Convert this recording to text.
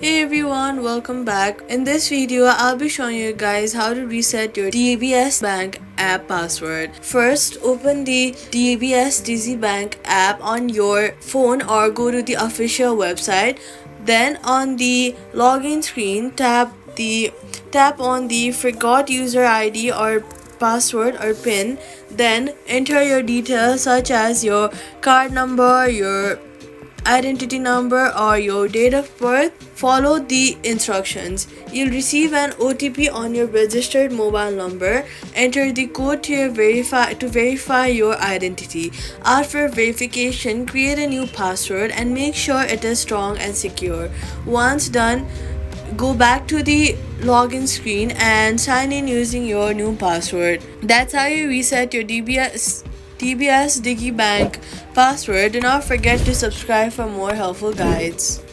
Hey everyone, welcome back. In this video, I'll be showing you guys how to reset your DBS Bank app password. First, open the DBS Digibank app on your phone or go to the official website. Then on the login screen, tap on the forgot user ID or password or pin. Then enter your details such as your card number, your identity number or your date of birth. Follow the instructions. You'll receive an OTP on your registered mobile number. Enter the code to verify your identity. After verification, create a new password and make sure it is strong and secure. Once done, go back to the login screen and sign in using your new password. That's how you reset your DBS Digibank password. Do not forget to subscribe for more helpful guides.